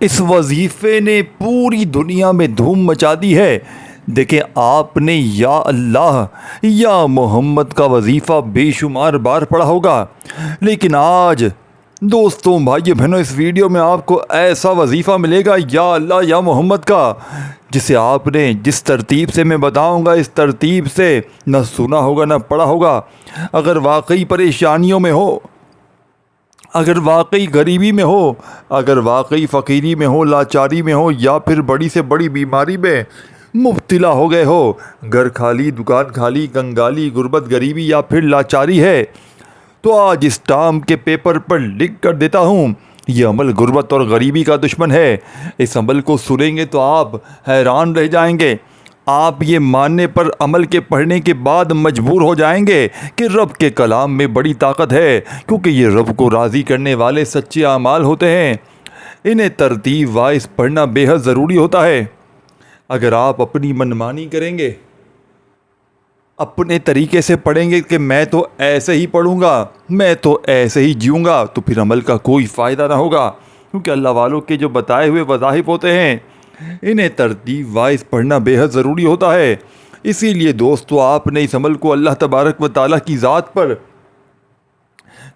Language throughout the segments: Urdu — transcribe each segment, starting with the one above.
اس وظیفے نے پوری دنیا میں دھوم مچا دی ہے۔ دیکھیں، آپ نے یا اللہ یا محمد کا وظیفہ بے شمار بار پڑھا ہوگا، لیکن آج دوستوں، بھائیو بہنوں، اس ویڈیو میں آپ کو ایسا وظیفہ ملے گا یا اللہ یا محمد کا، جسے آپ نے جس ترتیب سے میں بتاؤں گا، اس ترتیب سے نہ سنا ہوگا نہ پڑھا ہوگا۔ اگر واقعی پریشانیوں میں ہو، اگر واقعی غریبی میں ہو، اگر واقعی فقیری میں ہو، لاچاری میں ہو، یا پھر بڑی سے بڑی بیماری میں مبتلا ہو گئے ہو، گھر خالی، دکان خالی، کنگالی، غربت، غریبی یا پھر لاچاری ہے، تو آج اس ٹام کے پیپر پر لکھ کر دیتا ہوں، یہ عمل غربت اور غریبی کا دشمن ہے۔ اس عمل کو سنیں گے تو آپ حیران رہ جائیں گے۔ آپ یہ ماننے پر عمل کے پڑھنے کے بعد مجبور ہو جائیں گے کہ رب کے کلام میں بڑی طاقت ہے، کیونکہ یہ رب کو راضی کرنے والے سچے اعمال ہوتے ہیں۔ انہیں ترتیب وائز پڑھنا بے حد ضروری ہوتا ہے۔ اگر آپ اپنی منمانی کریں گے، اپنے طریقے سے پڑھیں گے کہ میں تو ایسے ہی پڑھوں گا، میں تو ایسے ہی جیوں گا، تو پھر عمل کا کوئی فائدہ نہ ہوگا، کیونکہ اللہ والوں کے جو بتائے ہوئے وظائف ہوتے ہیں، انہیں ترتیب وائز پڑھنا بے حد ضروری ہوتا ہے۔ اسی لیے دوستو، آپ نے اس عمل کو اللہ تبارک و تعالیٰ کی ذات پر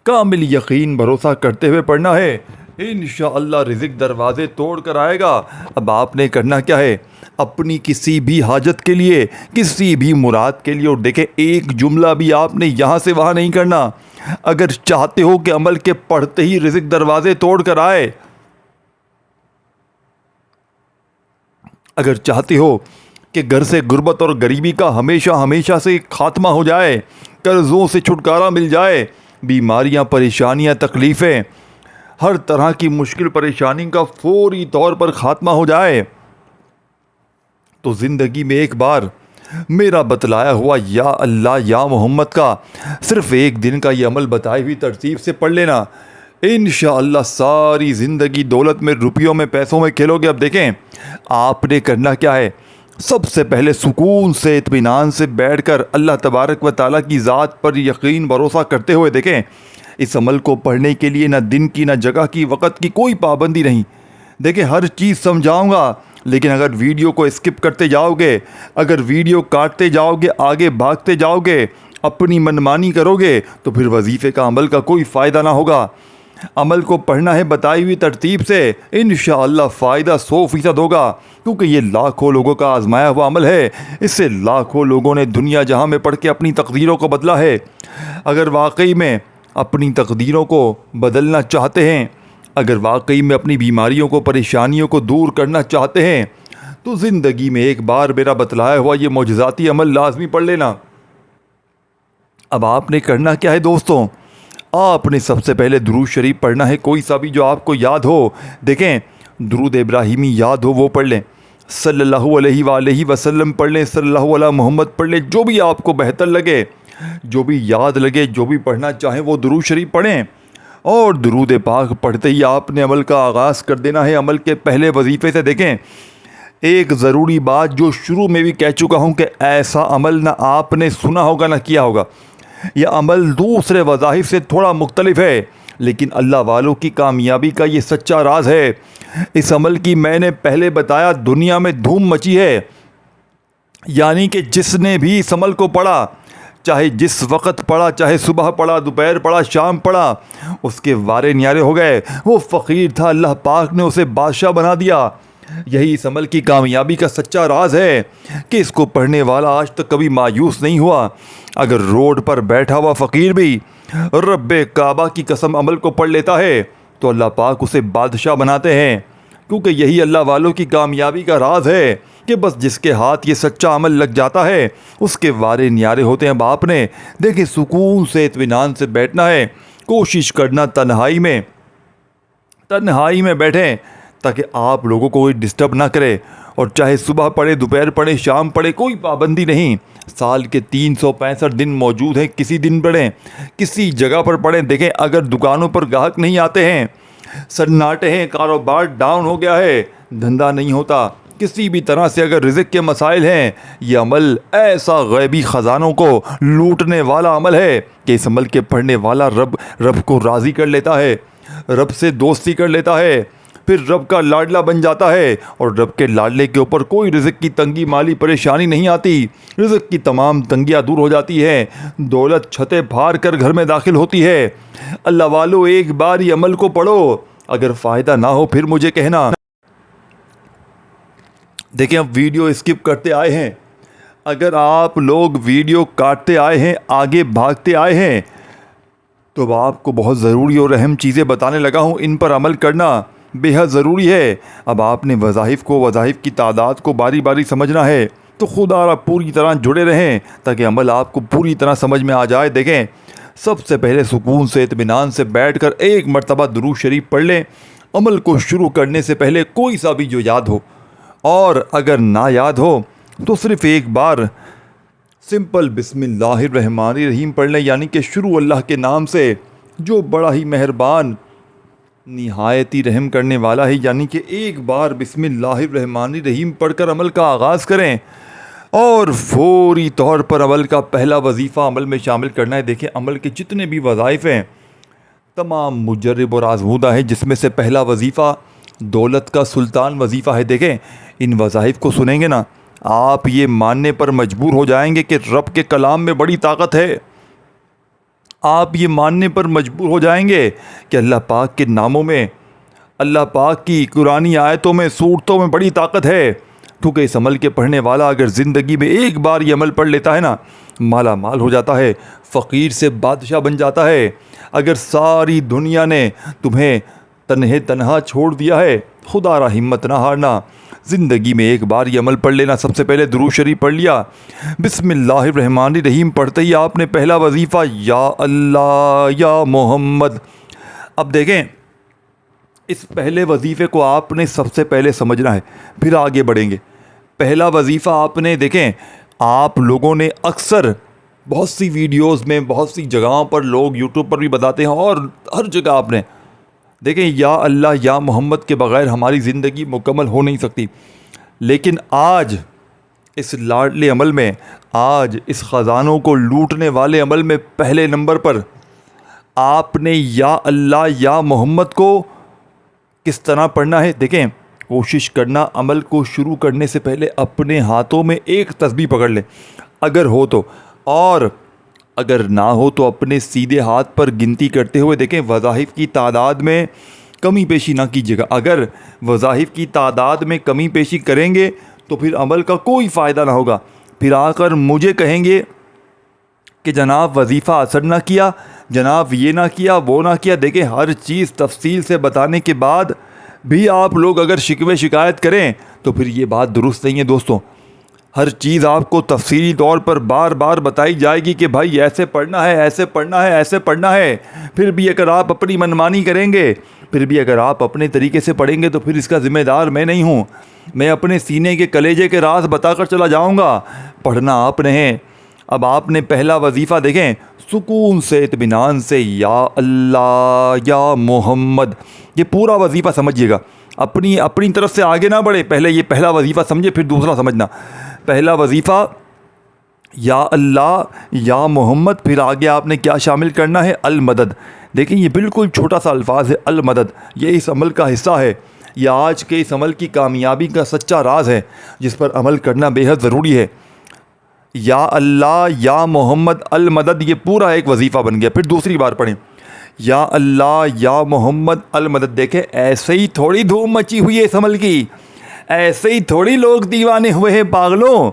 کامل یقین بھروسہ کرتے ہوئے پڑھنا ہے۔ انشاءاللہ رزق دروازے توڑ کر آئے گا۔ اب آپ نے کرنا کیا ہے؟ اپنی کسی بھی حاجت کے لیے، کسی بھی مراد کے لیے، اور دیکھیں ایک جملہ بھی آپ نے یہاں سے وہاں نہیں کرنا۔ اگر چاہتے ہو کہ عمل کے پڑھتے ہی رزق دروازے توڑ کر آئے، اگر چاہتے ہو کہ گھر سے غربت اور غریبی کا ہمیشہ ہمیشہ سے خاتمہ ہو جائے، قرضوں سے چھٹکارا مل جائے، بیماریاں، پریشانیاں، تکلیفیں، ہر طرح کی مشکل پریشانی کا فوری طور پر خاتمہ ہو جائے، تو زندگی میں ایک بار میرا بتلایا ہوا یا اللہ یا محمد کا صرف ایک دن کا یہ عمل بتائی ہوئی ترتیب سے پڑھ لینا۔ انشاءاللہ ساری زندگی دولت میں، روپیوں میں، پیسوں میں کھیلو گے۔ اب دیکھیں آپ نے کرنا کیا ہے۔ سب سے پہلے سکون سے، اطمینان سے بیٹھ کر اللہ تبارک و تعالیٰ کی ذات پر یقین بھروسہ کرتے ہوئے دیکھیں، اس عمل کو پڑھنے کے لیے نہ دن کی، نہ جگہ کی، وقت کی کوئی پابندی نہیں۔ دیکھیں ہر چیز سمجھاؤں گا، لیکن اگر ویڈیو کو اسکپ کرتے جاؤ گے، اگر ویڈیو کاٹتے جاؤ گے، آگے بھاگتے جاؤ گے، اپنی منمانی کرو گے، تو پھر وظیفے کا عمل کا کوئی فائدہ نہ ہوگا۔ عمل کو پڑھنا ہے بتائی ہوئی ترتیب سے، انشاءاللہ فائدہ 100% ہوگا، کیونکہ یہ لاکھوں لوگوں کا آزمایا ہوا عمل ہے۔ اس سے لاکھوں لوگوں نے دنیا جہاں میں پڑھ کے اپنی تقدیروں کو بدلا ہے۔ اگر واقعی میں اپنی تقدیروں کو بدلنا چاہتے ہیں، اگر واقعی میں اپنی بیماریوں کو، پریشانیوں کو دور کرنا چاہتے ہیں، تو زندگی میں ایک بار میرا بتلایا ہوا یہ معجزاتی عمل لازمی پڑھ لینا۔ اب آپ نے کرنا کیا ہے دوستوں؟ آپ نے سب سے پہلے درود شریف پڑھنا ہے، کوئی سا بھی جو آپ کو یاد ہو۔ دیکھیں درود ابراہیمی یاد ہو وہ پڑھ لیں، صلی اللہ علیہ وآلہ وسلم پڑھ لیں، صلی اللہ علیہ محمد پڑھ لیں، جو بھی آپ کو بہتر لگے، جو بھی یاد لگے، جو بھی پڑھنا چاہیں وہ درود شریف پڑھیں۔ اور درود پاک پڑھتے ہی آپ نے عمل کا آغاز کر دینا ہے۔ عمل کے پہلے وظیفے سے دیکھیں ایک ضروری بات جو شروع میں بھی کہہ چکا ہوں کہ ایسا عمل نہ آپ نے سنا ہوگا نہ کیا ہوگا۔ یہ عمل دوسرے وظائف سے تھوڑا مختلف ہے، لیکن اللہ والوں کی کامیابی کا یہ سچا راز ہے۔ اس عمل کی میں نے پہلے بتایا دنیا میں دھوم مچی ہے، یعنی کہ جس نے بھی اس عمل کو پڑھا، چاہے جس وقت پڑھا، چاہے صبح پڑھا، دوپہر پڑھا، شام پڑھا، اس کے وارے نیارے ہو گئے۔ وہ فقیر تھا، اللہ پاک نے اسے بادشاہ بنا دیا۔ یہی اس عمل کی کامیابی کا سچا راز ہے کہ اس کو پڑھنے والا آج تک کبھی مایوس نہیں ہوا۔ اگر روڈ پر بیٹھا ہوا فقیر بھی رب کعبہ کی قسم عمل کو پڑھ لیتا ہے، تو اللہ پاک اسے بادشاہ بناتے ہیں، کیونکہ یہی اللہ والوں کی کامیابی کا راز ہے کہ بس جس کے ہاتھ یہ سچا عمل لگ جاتا ہے اس کے وارے نیارے ہوتے ہیں۔ اب آپ نے دیکھیں سکون سے، اطمینان سے بیٹھنا ہے، کوشش کرنا تنہائی میں بیٹھیں تاکہ آپ لوگوں کو کوئی ڈسٹرب نہ کرے، اور چاہے صبح پڑھے، دوپہر پڑھے، شام پڑھے، کوئی پابندی نہیں۔ سال کے 365 دن موجود ہیں، کسی دن پڑھیں، کسی جگہ پر پڑھیں۔ دیکھیں اگر دکانوں پر گاہک نہیں آتے ہیں، سناٹے ہیں، کاروبار ڈاؤن ہو گیا ہے، دھندا نہیں ہوتا، کسی بھی طرح سے اگر رزق کے مسائل ہیں، یہ عمل ایسا غیبی خزانوں کو لوٹنے والا عمل ہے کہ اس عمل کے پڑھنے والا رب کو راضی کر لیتا ہے، رب سے دوستی کر لیتا ہے۔ پھر رب کا لاڈلا بن جاتا ہے، اور رب کے لاڈلے کے اوپر کوئی رزق کی تنگی مالی پریشانی نہیں آتی، رزق کی تمام تنگیاں دور ہو جاتی ہیں، دولت چھتیں پھاڑ کر گھر میں داخل ہوتی ہے۔ اللہ والو ایک بار یہ عمل کو پڑھو، اگر فائدہ نہ ہو پھر مجھے کہنا۔ دیکھیں اب ویڈیو اسکپ کرتے آئے ہیں، اگر آپ لوگ ویڈیو کاٹتے آئے ہیں، آگے بھاگتے آئے ہیں، تو اب آپ کو بہت ضروری اور اہم چیزیں بتانے لگا ہوں، ان پر عمل کرنا بے حد ضروری ہے۔ اب آپ نے وظائف کی تعداد کو باری باری سمجھنا ہے، تو خدا را پوری طرح جڑے رہیں تاکہ عمل آپ کو پوری طرح سمجھ میں آ جائے۔ دیکھیں سب سے پہلے سکون سے اطمینان سے بیٹھ کر ایک مرتبہ درود شریف پڑھ لیں، عمل کو شروع کرنے سے پہلے کوئی سا بھی جو یاد ہو، اور اگر نہ یاد ہو تو صرف ایک بار سمپل بسم اللہ الرحمن الرحیم پڑھ لیں، یعنی کہ شروع اللہ کے نام سے جو بڑا ہی مہربان نہایت ہی رحم کرنے والا ہے، یعنی کہ ایک بار بسم اللہ الرحمن الرحیم پڑھ کر عمل کا آغاز کریں، اور فوری طور پر عمل کا پہلا وظیفہ عمل میں شامل کرنا ہے۔ دیکھیں عمل کے جتنے بھی وظائف ہیں تمام مجرب اور آزمودہ ہے، جس میں سے پہلا وظیفہ دولت کا سلطان وظیفہ ہے۔ دیکھیں ان وظائف کو سنیں گے نا، آپ یہ ماننے پر مجبور ہو جائیں گے کہ رب کے کلام میں بڑی طاقت ہے، آپ یہ ماننے پر مجبور ہو جائیں گے کہ اللہ پاک کے ناموں میں، اللہ پاک کی قرآنی آیتوں میں، صورتوں میں بڑی طاقت ہے، کیونکہ اس عمل کے پڑھنے والا اگر زندگی میں ایک بار یہ عمل پڑھ لیتا ہے نا، مالا مال ہو جاتا ہے، فقیر سے بادشاہ بن جاتا ہے۔ اگر ساری دنیا نے تمہیں تنہا چھوڑ دیا ہے، خدا را ہمت نہ ہارنا، زندگی میں ایک بار یہ عمل پڑھ لینا۔ سب سے پہلے درود شریف پڑھ لیا، بسم اللہ الرحمن الرحیم پڑھتے ہی آپ نے پہلا وظیفہ یا اللہ یا محمد۔ اب دیکھیں اس پہلے وظیفے کو آپ نے سب سے پہلے سمجھنا ہے، پھر آگے بڑھیں گے۔ پہلا وظیفہ آپ نے، دیکھیں آپ لوگوں نے اکثر بہت سی ویڈیوز میں، بہت سی جگہوں پر لوگ یوٹیوب پر بھی بتاتے ہیں، اور ہر جگہ آپ نے دیکھیں یا اللہ یا محمد کے بغیر ہماری زندگی مکمل ہو نہیں سکتی، لیکن آج اس لاڈلے عمل میں، آج اس خزانوں کو لوٹنے والے عمل میں پہلے نمبر پر آپ نے یا اللہ یا محمد کو کس طرح پڑھنا ہے۔ دیکھیں کوشش کرنا عمل کو شروع کرنے سے پہلے اپنے ہاتھوں میں ایک تسبیح پکڑ لیں اگر ہو تو، اور اگر نہ ہو تو اپنے سیدھے ہاتھ پر گنتی کرتے ہوئے، دیکھیں وظائف کی تعداد میں کمی بیشی نہ کیجیے گا۔ اگر وظائف کی تعداد میں کمی بیشی کریں گے تو پھر عمل کا کوئی فائدہ نہ ہوگا، پھر آ کر مجھے کہیں گے کہ جناب وظیفہ اثر نہ کیا، جناب یہ نہ کیا وہ نہ کیا۔ دیکھیں ہر چیز تفصیل سے بتانے کے بعد بھی آپ لوگ اگر شکوے شکایت کریں تو پھر یہ بات درست نہیں ہے دوستوں۔ ہر چیز آپ کو تفصیلی طور پر بار بار بتائی جائے گی کہ بھائی ایسے پڑھنا ہے، ایسے پڑھنا ہے، ایسے پڑھنا ہے، پھر بھی اگر آپ اپنی منمانی کریں گے، پھر بھی اگر آپ اپنے طریقے سے پڑھیں گے تو پھر اس کا ذمہ دار میں نہیں ہوں، میں اپنے سینے کے کلیجے کے راز بتا کر چلا جاؤں گا، پڑھنا آپ نے ہے۔ اب آپ نے پہلا وظیفہ دیکھیں سکون سے اطمینان سے یا اللہ یا محمد، یہ پورا وظیفہ سمجھیے گا، اپنی طرف سے آگے نہ بڑھے، پہلے یہ پہلا وظیفہ سمجھے پھر دوسرا سمجھنا۔ پہلا وظیفہ یا اللہ یا محمد، پھر آگے آپ نے کیا شامل کرنا ہے؟ المدد۔ دیکھیں یہ بالکل چھوٹا سا الفاظ ہے المدد، یہ اس عمل کا حصہ ہے، یہ آج کے اس عمل کی کامیابی کا سچا راز ہے جس پر عمل کرنا بے حد ضروری ہے۔ یا اللہ یا محمد المدد، یہ پورا ایک وظیفہ بن گیا۔ پھر دوسری بار پڑھیں یا اللہ یا محمد المدد۔ دیکھیں ایسے ہی تھوڑی دھوم مچی ہوئی ہے اس عمل کی، ایسے ہی تھوڑی لوگ دیوانے ہوئے ہیں پاگلوں،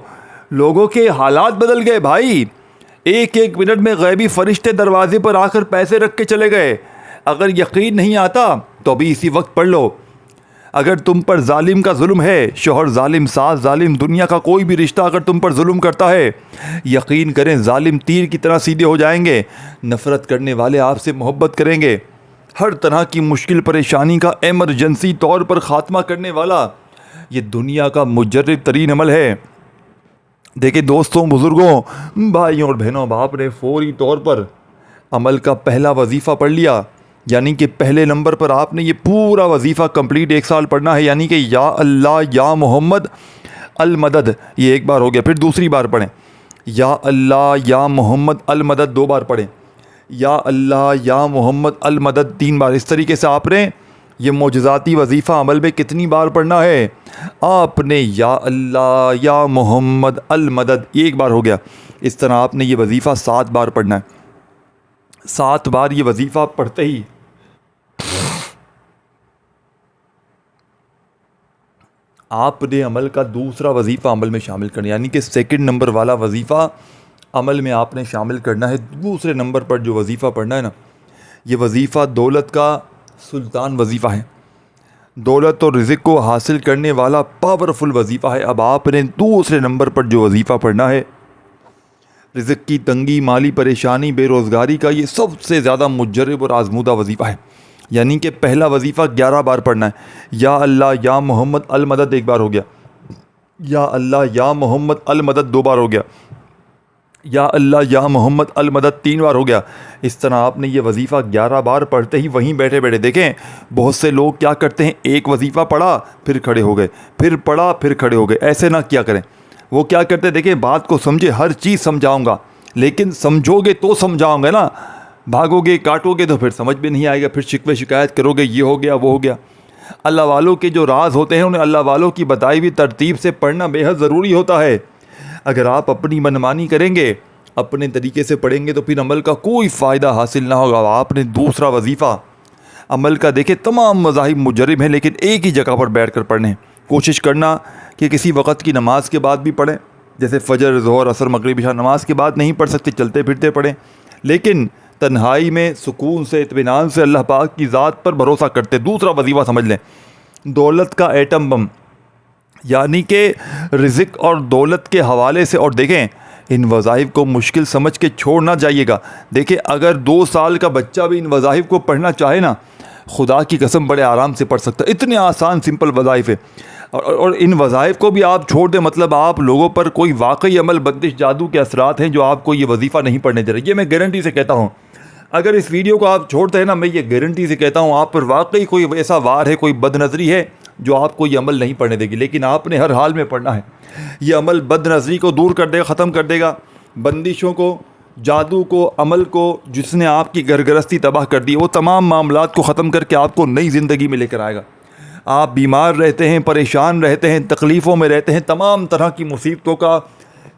لوگوں کے حالات بدل گئے بھائی، ایک ایک منٹ میں غیبی فرشتے دروازے پر آ کر پیسے رکھ کے چلے گئے۔ اگر یقین نہیں آتا تو ابھی اسی وقت پڑھ لو۔ اگر تم پر ظالم کا ظلم ہے، شوہر ظالم، ساس ظالم، دنیا کا کوئی بھی رشتہ اگر تم پر ظلم کرتا ہے، یقین کریں ظالم تیر کی طرح سیدھے ہو جائیں گے، نفرت کرنے والے آپ سے محبت کریں گے، ہر طرح کی مشکل پریشانی کا ایمرجنسی طور پر خاتمہ کرنے والا یہ دنیا کا مجرب ترین عمل ہے۔ دیکھیں دوستوں، بزرگوں، بھائیوں اور بہنوں، آپ نے فوری طور پر عمل کا پہلا وظیفہ پڑھ لیا، یعنی کہ پہلے نمبر پر آپ نے یہ پورا وظیفہ کمپلیٹ ایک سال پڑھنا ہے، یعنی کہ یا اللہ یا محمد المدد، یہ ایک بار ہو گیا۔ پھر دوسری بار پڑھیں یا اللہ یا محمد المدد، 2 بار پڑھیں یا اللہ یا محمد المدد 3 بار۔ اس طریقے سے آپ نے یہ معجزاتی وظیفہ عمل میں کتنی بار پڑھنا ہے؟ آپ نے یا اللہ یا محمد المدد ایک بار ہو گیا، اس طرح آپ نے یہ وظیفہ 7 بار پڑھنا ہے۔ 7 بار یہ وظیفہ پڑھتے ہی آپ نے عمل کا دوسرا وظیفہ عمل میں شامل کرنا، یعنی کہ سیکنڈ نمبر والا وظیفہ عمل میں آپ نے شامل کرنا ہے۔ دوسرے نمبر پر جو وظیفہ پڑھنا ہے نا، یہ وظیفہ دولت کا سلطان وظیفہ ہے، دولت اور رزق کو حاصل کرنے والا پاورفل وظیفہ ہے۔ اب آپ نے دوسرے نمبر پر جو وظیفہ پڑھنا ہے، رزق کی تنگی، مالی پریشانی، بے روزگاری کا یہ سب سے زیادہ مجرب اور آزمودہ وظیفہ ہے، یعنی کہ پہلا وظیفہ 11 بار پڑھنا ہے۔ یا اللہ یا محمد المدد ایک بار ہو گیا، یا اللہ یا محمد المدد 2 بار ہو گیا، یا اللہ یا محمد المدد 3 بار ہو گیا۔ اس طرح آپ نے یہ وظیفہ 11 بار پڑھتے ہی وہیں بیٹھے بیٹھے، دیکھیں بہت سے لوگ کیا کرتے ہیں، ایک وظیفہ پڑھا پھر کھڑے ہو گئے، پھر پڑھا پھر کھڑے ہو گئے، ایسے نہ کیا کریں۔ وہ کیا کرتے ہیں، دیکھیں بات کو سمجھے، ہر چیز سمجھاؤں گا لیکن سمجھو گے تو سمجھاؤں گا نا، بھاگو گے کاٹو گے تو پھر سمجھ بھی نہیں آئے گا، پھر شکوے شکایت کرو گے، یہ ہو گیا وہ ہو گیا۔ اللہ والوں کے جو راز ہوتے ہیں انہیں اللہ والوں کی بتائی ہوئی ترتیب سے پڑھنا بے حد ضروری ہوتا ہے۔ اگر آپ اپنی منمانی کریں گے، اپنے طریقے سے پڑھیں گے تو پھر عمل کا کوئی فائدہ حاصل نہ ہوگا۔ آپ نے دوسرا وظیفہ عمل کا، دیکھیں تمام مذاہب مجرب ہیں لیکن ایک ہی جگہ پر بیٹھ کر پڑھنے ہیں۔ کوشش کرنا کہ کسی وقت کی نماز کے بعد بھی پڑھیں، جیسے فجر، ظہر، عصر، مغرب، عشاء نماز کے بعد نہیں پڑھ سکتے، چلتے پھرتے پڑھیں، لیکن تنہائی میں سکون سے اطمینان سے اللہ پاک کی ذات پر بھروسہ کرتے۔ دوسرا وظیفہ سمجھ لیں، دولت کا ایٹم بم، یعنی کہ رزق اور دولت کے حوالے سے، اور دیکھیں ان وظائف کو مشکل سمجھ کے چھوڑ نہ جائیے گا۔ دیکھیں اگر 2 سال کا بچہ بھی ان وظائف کو پڑھنا چاہے نا، خدا کی قسم بڑے آرام سے پڑھ سکتا ہے، اتنے آسان سمپل وظائف ہے۔ اور ان وظائف کو بھی آپ چھوڑ دیں، مطلب آپ لوگوں پر کوئی واقعی عمل بندش جادو کے اثرات ہیں جو آپ کو یہ وظیفہ نہیں پڑھنے دے رہے، یہ میں گارنٹی سے کہتا ہوں۔ اگر اس ویڈیو کو آپ چھوڑتے ہیں نا، میں یہ گارنٹی سے کہتا ہوں آپ پر واقعی کوئی ایسا وار ہے، کوئی بد نظری ہے جو آپ کو یہ عمل نہیں پڑھنے دے گی، لیکن آپ نے ہر حال میں پڑھنا ہے۔ یہ عمل بد نظری کو دور کر دے گا، ختم کر دے گا، بندشوں کو، جادو کو، عمل کو جس نے آپ کی گھر گرستی تباہ کر دی، وہ تمام معاملات کو ختم کر کے آپ کو نئی زندگی میں لے کر آئے گا۔ آپ بیمار رہتے ہیں، پریشان رہتے ہیں، تکلیفوں میں رہتے ہیں، تمام طرح کی مصیبتوں کا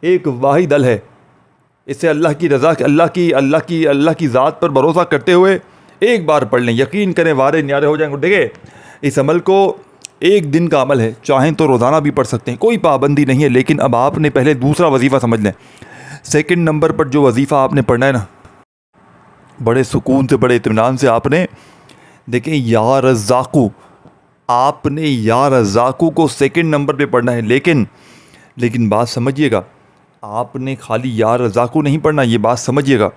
ایک واحد حل ہے۔ اسے اللہ کی رضا، اللہ کی ذات پر بھروسہ کرتے ہوئے ایک بار پڑھ لیں، یقین کریں وارے نیارے ہو جائیں گے۔ دیکھیں اس عمل کو ایک دن کا عمل ہے، چاہیں تو روزانہ بھی پڑھ سکتے ہیں، کوئی پابندی نہیں ہے، لیکن اب آپ نے پہلے دوسرا وظیفہ سمجھ لیں۔ سیکنڈ نمبر پر جو وظیفہ آپ نے پڑھنا ہے نا، بڑے سکون سے، بڑے اطمینان سے آپ نے، دیکھیں یا رزاقو، آپ نے یا رزاقو کو سیکنڈ نمبر پہ پڑھنا ہے، لیکن بات سمجھیے گا، آپ نے خالی یا رزاقو نہیں پڑھنا، یہ بات سمجھیے گا۔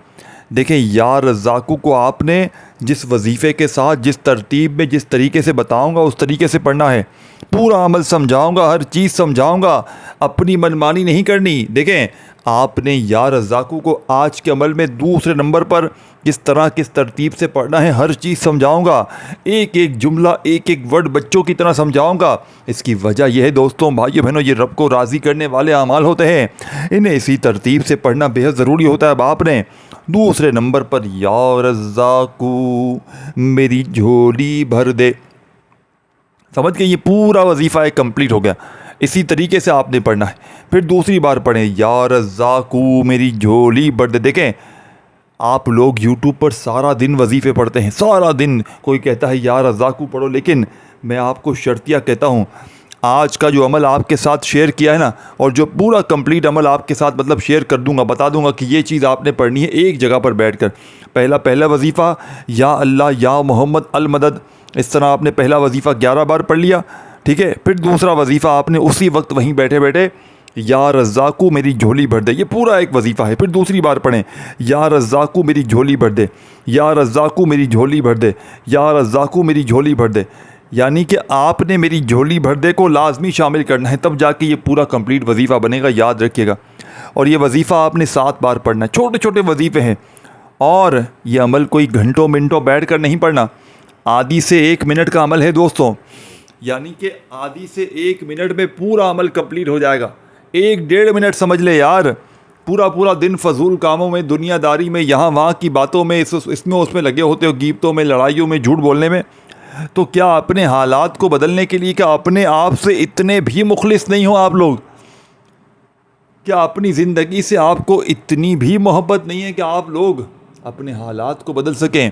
دیکھیں یا رزاقو کو آپ نے جس وظیفے کے ساتھ، جس ترتیب میں، جس طریقے سے بتاؤں گا اس طریقے سے پڑھنا ہے، پورا عمل سمجھاؤں گا، ہر چیز سمجھاؤں گا، اپنی منمانی نہیں کرنی۔ دیکھیں آپ نے یا رزاقو کو آج کے عمل میں دوسرے نمبر پر کس طرح کس ترتیب سے پڑھنا ہے، ہر چیز سمجھاؤں گا، ایک ایک جملہ، ایک ایک ورڈ بچوں کی طرح سمجھاؤں گا۔ اس کی وجہ یہ ہے دوستوں، بھائیو بہنوں، یہ رب کو راضی کرنے والے اعمال ہوتے ہیں، انہیں اسی ترتیب سے پڑھنا بے حد ضروری ہوتا ہے۔ اب آپ نے دوسرے نمبر پر یا رزاقو میری جھولی بھر دے، سمجھ کے یہ پورا وظیفہ ایک کمپلیٹ ہو گیا۔ اسی طریقے سے آپ نے پڑھنا ہے۔ پھر دوسری بار پڑھیں یا رزاقو میری جھولی بھر دے۔ دیکھیں آپ لوگ یوٹیوب پر سارا دن وظیفے پڑھتے ہیں، سارا دن کوئی کہتا ہے یا رزاقو پڑھو، لیکن میں آپ کو شرطیہ کہتا ہوں، آج کا جو عمل آپ کے ساتھ شیئر کیا ہے نا، اور جو پورا کمپلیٹ عمل آپ کے ساتھ مطلب شیئر کر دوں گا، بتا دوں گا کہ یہ چیز آپ نے پڑھنی ہے ایک جگہ پر بیٹھ کر۔ پہلا وظیفہ یا اللہ یا محمد المدد، اس طرح آپ نے پہلا وظیفہ 11 بار پڑھ لیا، ٹھیک ہے۔ پھر دوسرا وظیفہ آپ نے اسی وقت وہیں بیٹھے بیٹھے یا رزاقو میری جھولی بھر دے، یہ پورا ایک وظیفہ ہے۔ پھر دوسری بار پڑھیں یا رزاقو میری جھولی بھر دے، یا رزاقو میری جھولی بھر دے، یا رزاقو میری جھولی بھر دے، یعنی کہ آپ نے میری جھولی بھر دے کو لازمی شامل کرنا ہے، تب جا کے یہ پورا کمپلیٹ وظیفہ بنے گا، یاد رکھیے گا۔ اور یہ وظیفہ آپ نے 7 بار پڑھنا ہے، چھوٹے چھوٹے وظیفے ہیں، اور یہ عمل کوئی گھنٹوں منٹوں بیٹھ کر نہیں پڑھنا، آدھی سے 1 منٹ کا عمل ہے دوستوں، یعنی کہ آدھی سے 1 منٹ میں پورا عمل کمپلیٹ ہو جائے گا۔ 1-1.5 منٹ سمجھ لے یار، پورا دن فضول کاموں میں، دنیا داری میں، یہاں وہاں کی باتوں میں، اس میں لگے ہوتے ہو، غیبتوں میں، لڑائیوں میں، جھوٹ بولنے میں، تو کیا اپنے حالات کو بدلنے کے لیے کیا اپنے آپ سے اتنے بھی مخلص نہیں ہو آپ لوگ؟ کیا اپنی زندگی سے آپ کو اتنی بھی محبت نہیں ہے کہ آپ لوگ اپنے حالات کو بدل سکیں،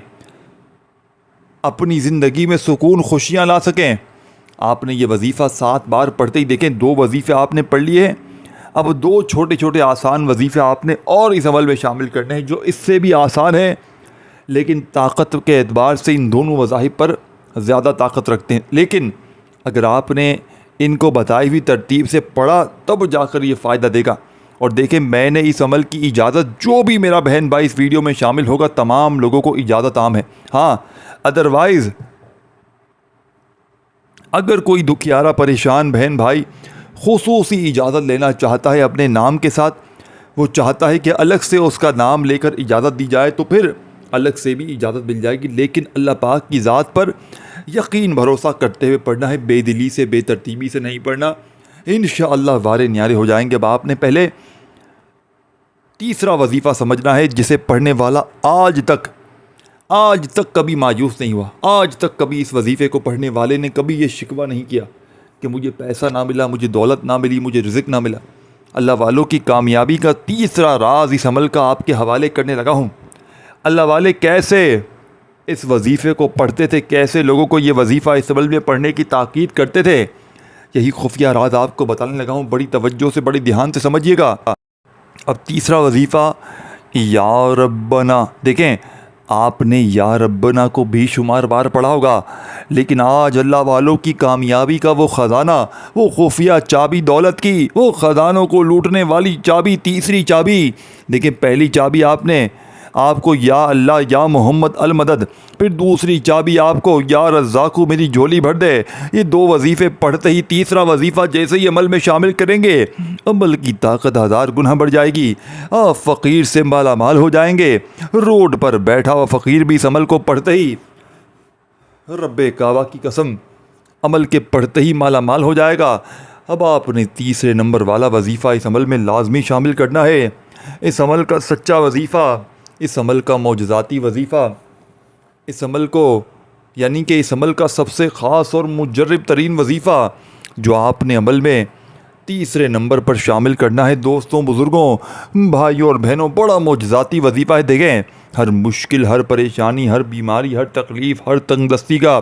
اپنی زندگی میں سکون خوشیاں لا سکیں؟ آپ نے یہ وظیفہ 7 بار پڑھتے ہی دیکھیں 2 وظیفے آپ نے پڑھ لیے ہیں، اب 2 چھوٹے چھوٹے آسان وظیفے آپ نے اور اس عمل میں شامل کرنے ہیں جو اس سے بھی آسان ہے، لیکن طاقت کے اعتبار سے ان دونوں وظائف پر زیادہ طاقت رکھتے ہیں۔ لیکن اگر آپ نے ان کو بتائی ہوئی ترتیب سے پڑھا تب جا کر یہ فائدہ دے گا۔ اور دیکھیں میں نے اس عمل کی اجازت، جو بھی میرا بہن بھائی اس ویڈیو میں شامل ہوگا تمام لوگوں کو اجازت عام ہے، ہاں ادروائز اگر کوئی دکھیارا پریشان بہن بھائی خصوصی اجازت لینا چاہتا ہے اپنے نام کے ساتھ، وہ چاہتا ہے کہ الگ سے اس کا نام لے کر اجازت دی جائے تو پھر الگ سے بھی اجازت مل جائے گی، لیکن اللہ پاک کی ذات پر یقین بھروسہ کرتے ہوئے پڑھنا ہے، بے دلی سے بے ترتیبی سے نہیں پڑھنا، انشاءاللہ وارے نیارے ہو جائیں گے۔ اب آپ نے پہلے تیسرا وظیفہ سمجھنا ہے جسے پڑھنے والا آج تک کبھی مایوس نہیں ہوا، آج تک کبھی اس وظیفے کو پڑھنے والے نے کبھی یہ شکوہ نہیں کیا کہ مجھے پیسہ نہ ملا، مجھے دولت نہ ملی، مجھے رزق نہ ملا۔ اللہ والوں کی کامیابی کا تیسرا راز اس عمل کا آپ کے حوالے کرنے لگا ہوں۔ اللہ والے کیسے اس وظیفے کو پڑھتے تھے، کیسے لوگوں کو یہ وظیفہ اس عمل میں پڑھنے کی تاکید کرتے تھے، یہی خفیہ راز آپ کو بتانے لگا ہوں۔ بڑی توجہ سے بڑی دھیان سے سمجھیے گا۔ اب تیسرا وظیفہ یا ربنا، دیکھیں آپ نے یا ربنا کو بھی شمار بار پڑھا ہوگا، لیکن آج اللہ والوں کی کامیابی کا وہ خزانہ، وہ خفیہ چابی دولت کی، وہ خزانوں کو لوٹنے والی چابی، تیسری چابی، دیکھیں پہلی چابی آپ کو یا اللہ یا محمد المدد، پھر دوسری چابی آپ کو یا رزاقو میری جھولی بھر دے۔ یہ 2 وظیفے پڑھتے ہی تیسرا وظیفہ جیسے ہی عمل میں شامل کریں گے عمل کی طاقت 1000 گنا بڑھ جائے گی، آپ فقیر سے مالا مال ہو جائیں گے۔ روڈ پر بیٹھا ہوا فقیر بھی اس عمل کو پڑھتے ہی رب کعبہ کی قسم عمل کے پڑھتے ہی مالا مال ہو جائے گا۔ اب آپ نے تیسرے نمبر والا وظیفہ اس عمل میں لازمی شامل کرنا ہے، اس عمل کا سچا وظیفہ، اس عمل کا معجزاتی وظیفہ، اس عمل کو یعنی کہ اس عمل کا سب سے خاص اور مجرب ترین وظیفہ جو آپ نے عمل میں تیسرے نمبر پر شامل کرنا ہے۔ دوستوں، بزرگوں، بھائیوں اور بہنوں، بڑا معجزاتی وظیفہ ہے۔ دیکھیں ہر مشکل، ہر پریشانی، ہر بیماری، ہر تکلیف، ہر تنگ دستی کا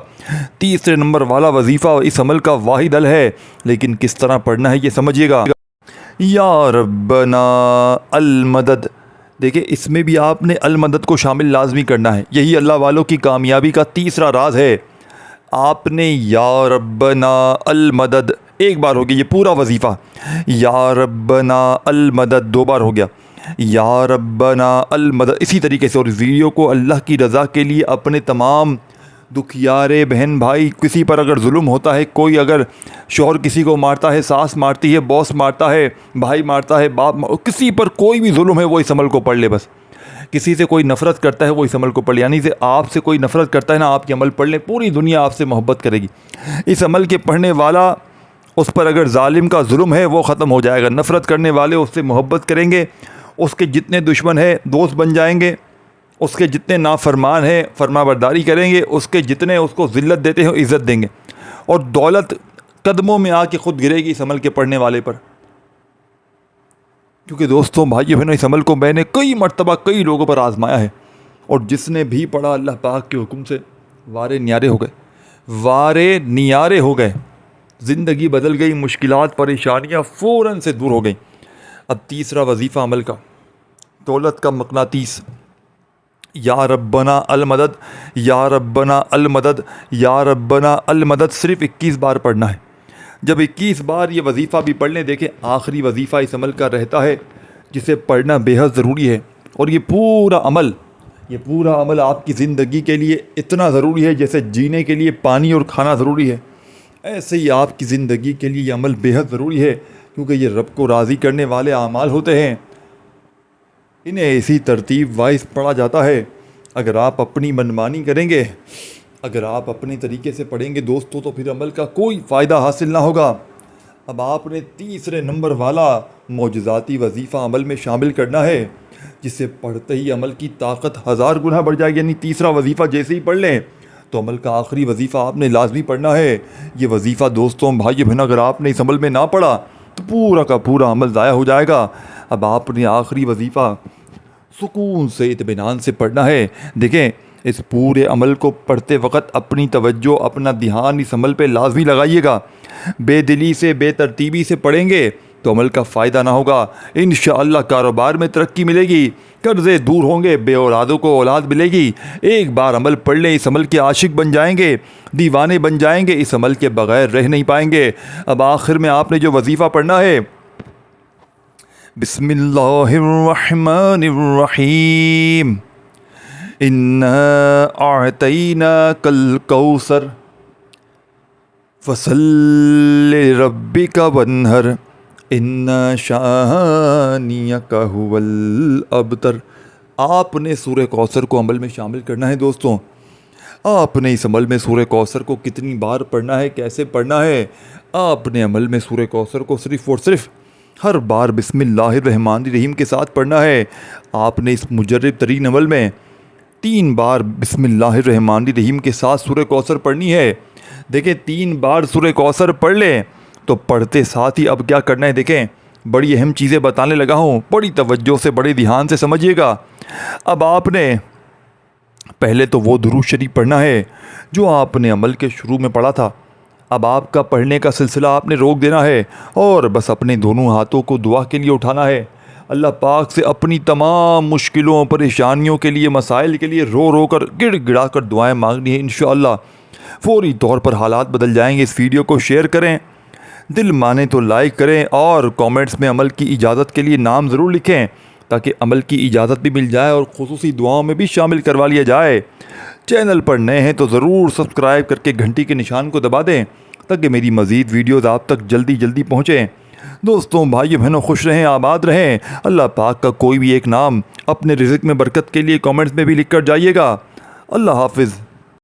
تیسرے نمبر والا وظیفہ اس عمل کا واحد حل ہے، لیکن کس طرح پڑھنا ہے یہ سمجھیے گا۔ یا ربنا المدد، دیکھیں اس میں بھی آپ نے المدد کو شامل لازمی کرنا ہے، یہی اللہ والوں کی کامیابی کا تیسرا راز ہے۔ آپ نے یا ربنا المدد ایک بار ہو گیا، یہ پورا وظیفہ یا ربنا المدد 2 بار ہو گیا، یا ربنا المدد، اسی طریقے سے۔ اور اس ویڈیو کو اللہ کی رضا کے لیے اپنے تمام دکھیارے بہن بھائی، کسی پر اگر ظلم ہوتا ہے، کوئی اگر شوہر کسی کو مارتا ہے، ساس مارتی ہے، باس مارتا ہے، بھائی مارتا ہے، باپ کسی پر کوئی بھی ظلم ہے وہ اس عمل کو پڑھ لے۔ بس کسی سے کوئی نفرت کرتا ہے وہ اس عمل کو پڑھ لے، یعنی سے آپ سے کوئی نفرت کرتا ہے نا، آپ یہ عمل پڑھ لیں، پوری دنیا آپ سے محبت کرے گی۔ اس عمل کے پڑھنے والا، اس پر اگر ظالم کا ظلم ہے وہ ختم ہو جائے گا، نفرت کرنے والے اس سے محبت کریں گے، اس کے جتنے دشمن ہیں دوست بن جائیں گے، اس کے جتنے نافرمان ہیں فرما برداری کریں گے، اس کے جتنے اس کو ذلت دیتے ہیں عزت دیں گے، اور دولت قدموں میں آ کے خود گرے گی اس عمل کے پڑھنے والے پر۔ کیونکہ دوستوں، بھائیو بہنوں، اس عمل کو میں نے کئی مرتبہ کئی لوگوں پر آزمایا ہے، اور جس نے بھی پڑھا اللہ پاک کے حکم سے وارے نیارے ہو گئے، وارے نیارے ہو گئے، زندگی بدل گئی، مشکلات پریشانیاں فوراً سے دور ہو گئیں۔ اب تیسرا وظیفہ عمل کا، دولت کا مقناطیس، یا ربنا المدد، یا ربنا المدد، یا ربنا المدد، صرف 21 بار پڑھنا ہے۔ جب 21 بار یہ وظیفہ بھی پڑھ لیں، دیکھیں آخری وظیفہ اس عمل کا رہتا ہے جسے پڑھنا بے حد ضروری ہے، اور یہ پورا عمل آپ کی زندگی کے لیے اتنا ضروری ہے جیسے جینے کے لیے پانی اور کھانا ضروری ہے، ایسے ہی آپ کی زندگی کے لیے یہ عمل بے حد ضروری ہے، کیونکہ یہ رب کو راضی کرنے والے اعمال ہوتے ہیں، انہیں اسی ترتیب وائز پڑھا جاتا ہے۔ اگر آپ اپنی منمانی کریں گے، اگر آپ اپنے طریقے سے پڑھیں گے دوستوں، تو پھر عمل کا کوئی فائدہ حاصل نہ ہوگا۔ اب آپ نے تیسرے نمبر والا معجزاتی وظیفہ عمل میں شامل کرنا ہے، جسے پڑھتے ہی عمل کی طاقت 1000 گنا بڑھ جائے گی، یعنی تیسرا وظیفہ جیسے ہی پڑھ لیں تو عمل کا آخری وظیفہ آپ نے لازمی پڑھنا ہے۔ یہ وظیفہ دوستوں بھائی بہن اگر آپ نے اس عمل میں نہ پڑھا تو پورا کا پورا عمل ضائع ہو جائے گا۔ اب آپ نے آخری وظیفہ سکون سے اطمینان سے پڑھنا ہے۔ دیکھیں اس پورے عمل کو پڑھتے وقت اپنی توجہ اپنا دھیان اس عمل پہ لازمی لگائیے گا۔ بے دلی سے بے ترتیبی سے پڑھیں گے تو عمل کا فائدہ نہ ہوگا۔ انشاءاللہ کاروبار میں ترقی ملے گی، قرضے دور ہوں گے، بے اولادوں کو اولاد ملے گی۔ ایک بار عمل پڑھ لیں اس عمل کے عاشق بن جائیں گے، دیوانے بن جائیں گے، اس عمل کے بغیر رہ نہیں پائیں گے۔ اب آخر میں آپ نے جو وظیفہ پڑھنا ہے، بسم اللہ الرحمن الرحیم، اِنَّا أَعْطَيْنَاكَ الْكَوْثَرَ فَصَلِّ لِرَبِّكَ وَانْحَرْ اِنَّ شَانِئَكَ هُوَ الْأَبْتَرُ۔ آپ نے سورہ کوثر کو عمل میں شامل کرنا ہے دوستوں۔ آپ نے اس عمل میں سورہ کوثر کو کتنی بار پڑھنا ہے، کیسے پڑھنا ہے؟ آپ نے عمل میں سورہ کوثر کو صرف اور صرف ہر بار بسم اللہ الرحمن الرحیم کے ساتھ پڑھنا ہے۔ آپ نے اس مجرب ترین عمل میں 3 بار بسم اللہ الرحمن الرحیم کے ساتھ سورہ کوثر پڑھنی ہے۔ دیکھیں 3 بار سورہ کوثر پڑھ لیں تو پڑھتے ساتھ ہی اب کیا کرنا ہے، دیکھیں بڑی اہم چیزیں بتانے لگا ہوں، بڑی توجہ سے بڑے دھیان سے سمجھیے گا۔ اب آپ نے پہلے تو وہ درود شریف پڑھنا ہے جو آپ نے عمل کے شروع میں پڑھا تھا۔ اب آپ کا پڑھنے کا سلسلہ آپ نے روک دینا ہے اور بس اپنے دونوں ہاتھوں کو دعا کے لیے اٹھانا ہے۔ اللہ پاک سے اپنی تمام مشکلوں پریشانیوں کے لیے مسائل کے لیے رو رو کر گڑ گڑا کر دعائیں مانگنی ہے۔ انشاءاللہ فوری طور پر حالات بدل جائیں گے۔ اس ویڈیو کو شیئر کریں، دل مانے تو لائک کریں اور کامنٹس میں عمل کی اجازت کے لیے نام ضرور لکھیں تاکہ عمل کی اجازت بھی مل جائے اور خصوصی دعاؤں میں بھی شامل کروا لیا جائے۔ چینل پر نئے ہیں تو ضرور سبسکرائب کر کے گھنٹی کے نشان کو دبا دیں تاکہ میری مزید ویڈیوز آپ تک جلدی پہنچیں۔ دوستوں بھائی بہنوں خوش رہیں، آباد رہیں۔ اللہ پاک کا کوئی بھی ایک نام اپنے رزق میں برکت کے لیے کامنٹس میں بھی لکھ کر جائیے گا۔ اللہ حافظ۔